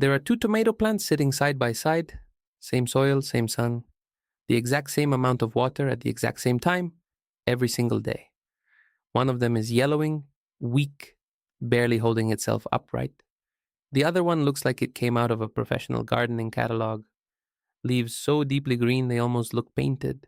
There are two tomato plants sitting side by side, same soil, same sun, the exact same amount of water at the exact same time, every single day. One of them is yellowing, weak, barely holding itself upright. The other one looks like it came out of a professional gardening catalog. Leaves so deeply green they almost look painted.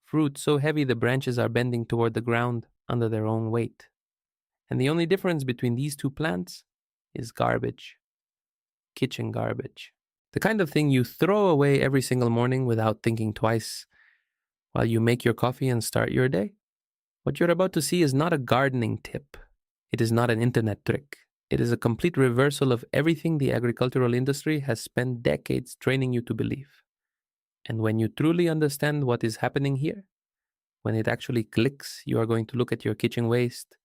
Fruit so heavy the branches are bending toward the ground under their own weight. And the only difference between these two plants is garbage. Kitchen garbage. The kind of thing you throw away every single morning without thinking twice while you make your coffee and start your day. What you're about to see is not a gardening tip. It is not an internet trick. It is a complete reversal of everything the agricultural industry has spent decades training you to believe. And when you truly understand what is happening here, when it actually clicks, you are going to look at your kitchen waste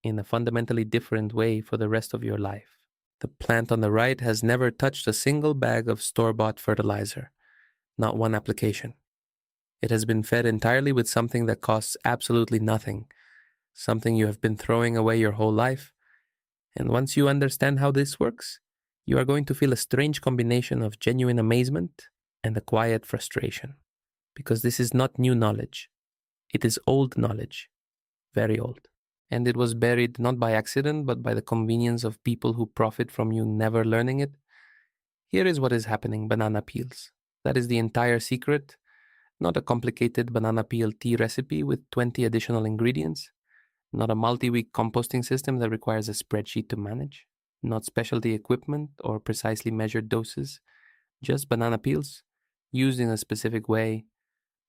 in a fundamentally different way for the rest of your life. The plant on the right has never touched a single bag of store-bought fertilizer, not one application. It has been fed entirely with something that costs absolutely nothing, something you have been throwing away your whole life. And once you understand how this works, you are going to feel a strange combination of genuine amazement and a quiet frustration. Because this is not new knowledge. It is old knowledge. Very old. And it was buried not by accident, but by the convenience of people who profit from you never learning it. Here is what is happening: banana peels. That is the entire secret. Not a complicated banana peel tea recipe with 20 additional ingredients. Not a multi-week composting system that requires a spreadsheet to manage. Not specialty equipment or precisely measured doses. Just banana peels, used in a specific way,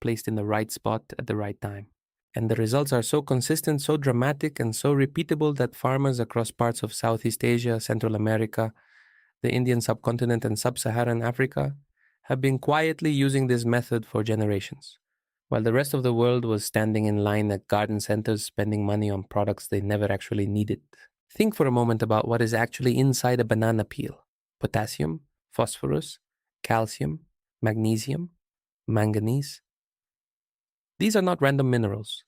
placed in the right spot at the right time. And the results are so consistent, so dramatic, and so repeatable that farmers across parts of Southeast Asia, Central America, the Indian subcontinent, and sub-Saharan Africa have been quietly using this method for generations, while the rest of the world was standing in line at garden centers spending money on products they never actually needed. Think for a moment about what is actually inside a banana peel: potassium, phosphorus, calcium, magnesium, manganese. These are not random minerals.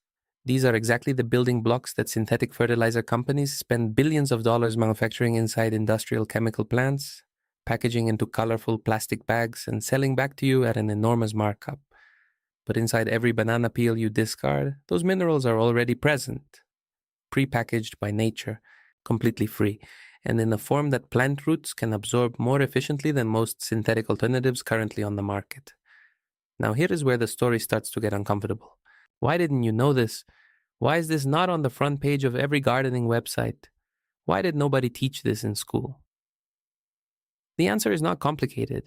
These are exactly the building blocks that synthetic fertilizer companies spend billions of dollars manufacturing inside industrial chemical plants, packaging into colorful plastic bags, and selling back to you at an enormous markup. But inside every banana peel you discard, those minerals are already present, pre-packaged by nature, completely free, and in a form that plant roots can absorb more efficiently than most synthetic alternatives currently on the market. Now here is where the story starts to get uncomfortable. Why didn't you know this? Why is this not on the front page of every gardening website? Why did nobody teach this in school? The answer is not complicated.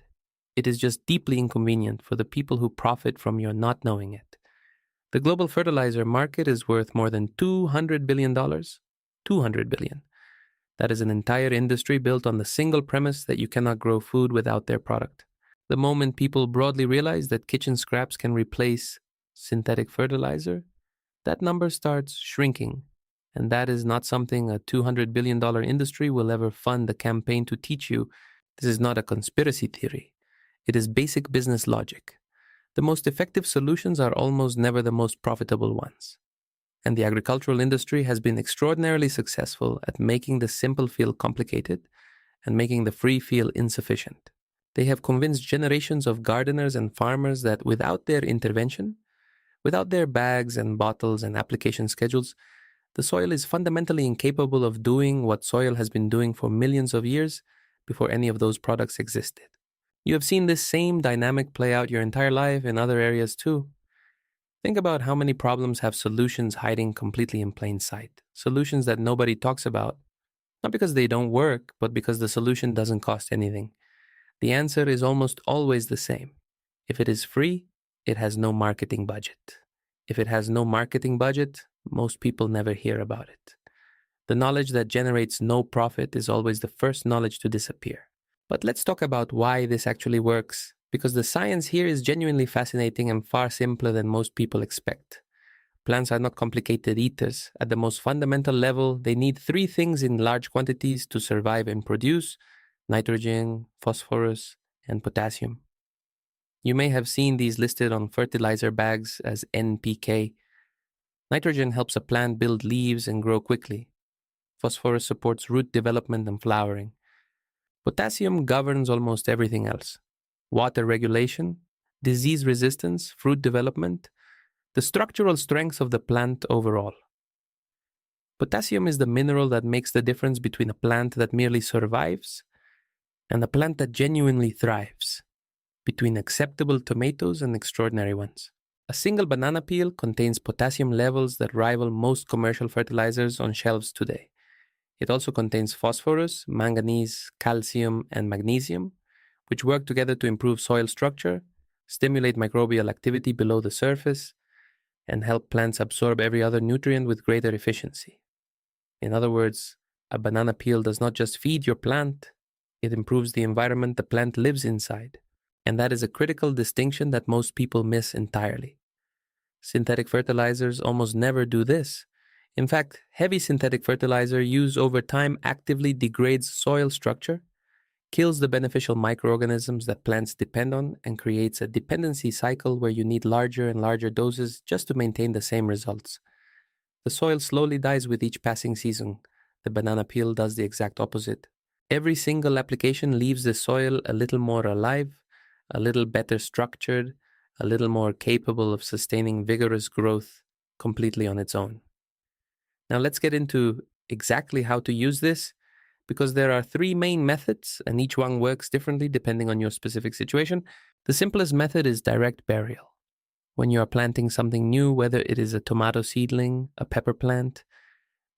It is just deeply inconvenient for the people who profit from your not knowing it. The global fertilizer market is worth more than $200 billion. $200 billion. That is an entire industry built on the single premise that you cannot grow food without their product. The moment people broadly realize that kitchen scraps can replace synthetic fertilizer, that number starts shrinking. And that is not something a $200 billion industry will ever fund a campaign to teach you. This is not a conspiracy theory. It is basic business logic. The most effective solutions are almost never the most profitable ones. And the agricultural industry has been extraordinarily successful at making the simple feel complicated and making the free feel insufficient. They have convinced generations of gardeners and farmers that without their intervention, without their bags and bottles and application schedules, the soil is fundamentally incapable of doing what soil has been doing for millions of years before any of those products existed. You have seen this same dynamic play out your entire life in other areas too. Think about how many problems have solutions hiding completely in plain sight. Solutions that nobody talks about, not because they don't work, but because the solution doesn't cost anything. The answer is almost always the same. If it is free, it has no marketing budget. If it has no marketing budget, most people never hear about it. The knowledge that generates no profit is always the first knowledge to disappear. But let's talk about why this actually works, because the science here is genuinely fascinating and far simpler than most people expect. Plants are not complicated eaters. At the most fundamental level, they need three things in large quantities to survive and produce: nitrogen, phosphorus, and potassium. You may have seen these listed on fertilizer bags as NPK. Nitrogen helps a plant build leaves and grow quickly. Phosphorus supports root development and flowering. Potassium governs almost everything else: water regulation, disease resistance, fruit development, the structural strength of the plant overall. Potassium is the mineral that makes the difference between a plant that merely survives and a plant that genuinely thrives, between acceptable tomatoes and extraordinary ones. A single banana peel contains potassium levels that rival most commercial fertilizers on shelves today. It also contains phosphorus, manganese, calcium, and magnesium, which work together to improve soil structure, stimulate microbial activity below the surface, and help plants absorb every other nutrient with greater efficiency. In other words, a banana peel does not just feed your plant, it improves the environment the plant lives inside. And that is a critical distinction that most people miss entirely. Synthetic fertilizers almost never do this. In fact, heavy synthetic fertilizer used over time actively degrades soil structure, kills the beneficial microorganisms that plants depend on, and creates a dependency cycle where you need larger and larger doses just to maintain the same results. The soil slowly dies with each passing season. The banana peel does the exact opposite. Every single application leaves the soil a little more alive, a little better structured, a little more capable of sustaining vigorous growth completely on its own. Now let's get into exactly how to use this, because there are three main methods and each one works differently depending on your specific situation. The simplest method is direct burial. When you are planting something new, whether it is a tomato seedling, a pepper plant,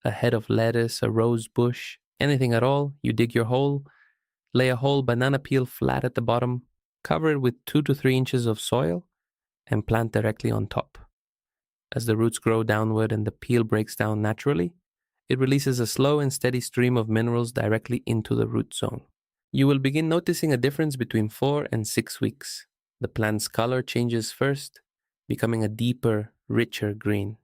a head of lettuce, a rose bush, anything at all, you dig your hole, lay a whole banana peel flat at the bottom, cover it with 2 to 3 inches of soil, and plant directly on top. As the roots grow downward and the peel breaks down naturally, it releases a slow and steady stream of minerals directly into the root zone. You will begin noticing a difference between 4 and 6 weeks. The plant's color changes first, becoming a deeper, richer green.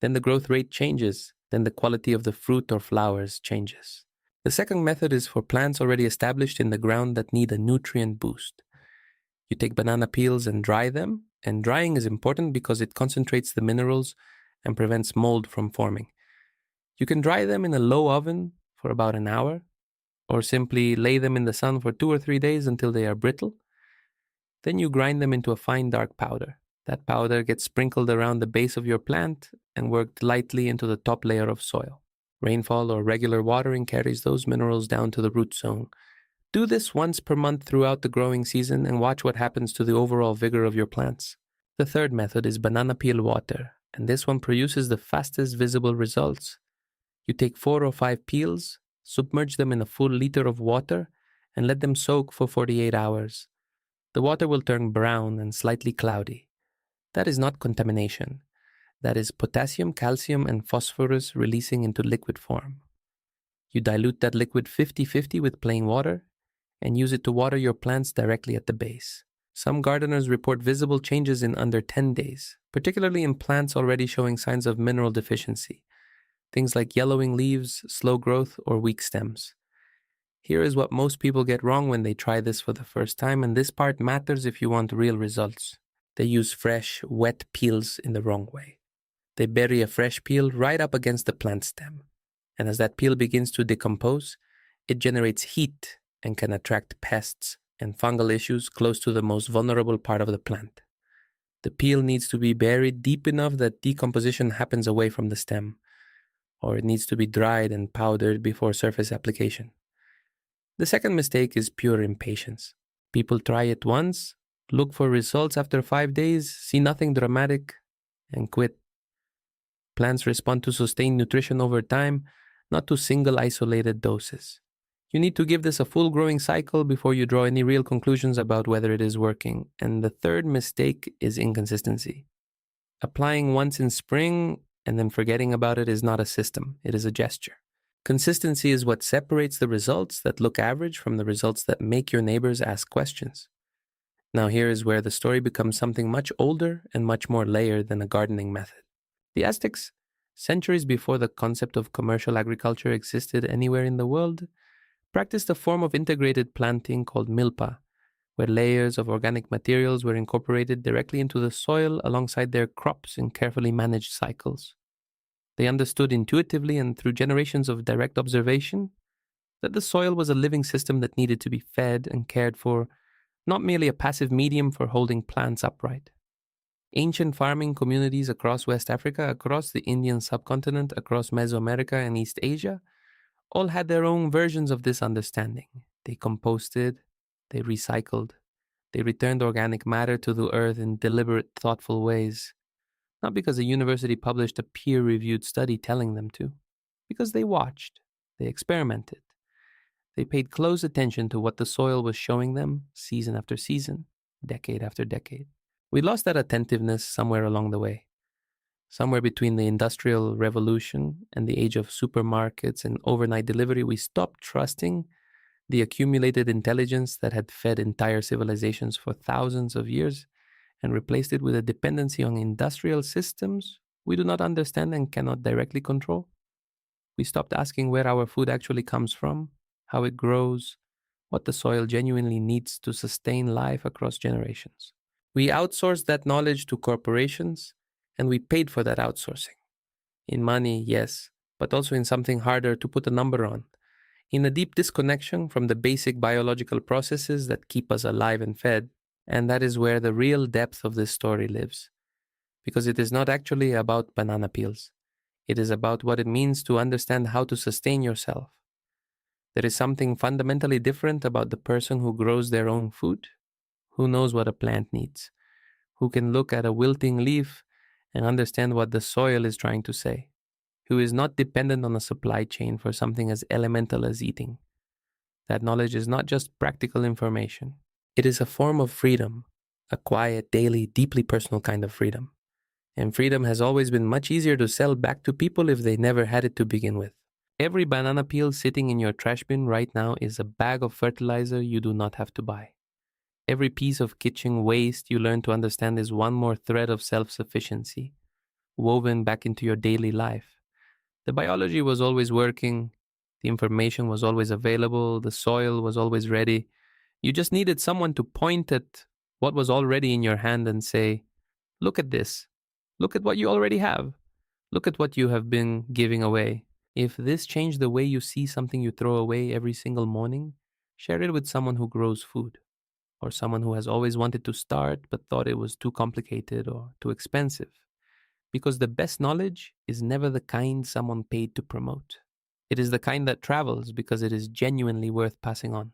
Then the growth rate changes, then the quality of the fruit or flowers changes. The second method is for plants already established in the ground that need a nutrient boost. You take banana peels and dry them, and drying is important because it concentrates the minerals and prevents mold from forming. You can dry them in a low oven for about an hour, or simply lay them in the sun for 2 or 3 days until they are brittle. Then you grind them into a fine dark powder. That powder gets sprinkled around the base of your plant and worked lightly into the top layer of soil. Rainfall or regular watering carries those minerals down to the root zone. Do this once per month throughout the growing season and watch what happens to the overall vigor of your plants. The third method is banana peel water, and this one produces the fastest visible results. You take 4 or 5 peels, submerge them in a full liter of water, and let them soak for 48 hours. The water will turn brown and slightly cloudy. That is not contamination. That is potassium, calcium, and phosphorus releasing into liquid form. You dilute that liquid 50-50 with plain water and use it to water your plants directly at the base. Some gardeners report visible changes in under 10 days, particularly in plants already showing signs of mineral deficiency. Things like yellowing leaves, slow growth, or weak stems. Here is what most people get wrong when they try this for the first time, and this part matters if you want real results. They use fresh, wet peels in the wrong way. They bury a fresh peel right up against the plant stem, and as that peel begins to decompose, it generates heat and can attract pests and fungal issues close to the most vulnerable part of the plant. The peel needs to be buried deep enough that decomposition happens away from the stem, or it needs to be dried and powdered before surface application. The second mistake is pure impatience. People try it once, look for results after 5 days, see nothing dramatic, and quit. Plants respond to sustained nutrition over time, not to single isolated doses. You need to give this a full growing cycle before you draw any real conclusions about whether it is working. And the third mistake is inconsistency. Applying once in spring and then forgetting about it is not a system, it is a gesture. Consistency is what separates the results that look average from the results that make your neighbors ask questions. Now here is where the story becomes something much older and much more layered than a gardening method. The Aztecs, centuries before the concept of commercial agriculture existed anywhere in the world, practiced a form of integrated planting called milpa, where layers of organic materials were incorporated directly into the soil alongside their crops in carefully managed cycles. They understood intuitively and through generations of direct observation that the soil was a living system that needed to be fed and cared for, not merely a passive medium for holding plants upright. Ancient farming communities across West Africa, across the Indian subcontinent, across Mesoamerica and East Asia, all had their own versions of this understanding. They composted, they recycled, they returned organic matter to the earth in deliberate, thoughtful ways, not because a university published a peer reviewed study telling them to, because they watched, they experimented, they paid close attention to what the soil was showing them season after season, decade after decade. We lost that attentiveness somewhere along the way. Somewhere between the Industrial Revolution and the age of supermarkets and overnight delivery, we stopped trusting the accumulated intelligence that had fed entire civilizations for thousands of years and replaced it with a dependency on industrial systems we do not understand and cannot directly control. We stopped asking where our food actually comes from, how it grows, what the soil genuinely needs to sustain life across generations. We outsourced that knowledge to corporations, and we paid for that outsourcing. In money, yes, but also in something harder to put a number on. In a deep disconnection from the basic biological processes that keep us alive and fed. And that is where the real depth of this story lives. Because it is not actually about banana peels. It is about what it means to understand how to sustain yourself. There is something fundamentally different about the person who grows their own food, who knows what a plant needs, who can look at a wilting leaf and understand what the soil is trying to say, who is not dependent on a supply chain for something as elemental as eating. That knowledge is not just practical information. It is a form of freedom, a quiet, daily, deeply personal kind of freedom. And freedom has always been much easier to sell back to people if they never had it to begin with. Every banana peel sitting in your trash bin right now is a bag of fertilizer you do not have to buy. Every piece of kitchen waste you learn to understand is one more thread of self-sufficiency, woven back into your daily life. The biology was always working, the information was always available, the soil was always ready. You just needed someone to point at what was already in your hand and say, look at this. Look at what you already have. Look at what you have been giving away. If this changed the way you see something you throw away every single morning, share it with someone who grows food, or someone who has always wanted to start but thought it was too complicated or too expensive. Because the best knowledge is never the kind someone paid to promote. It is the kind that travels because it is genuinely worth passing on.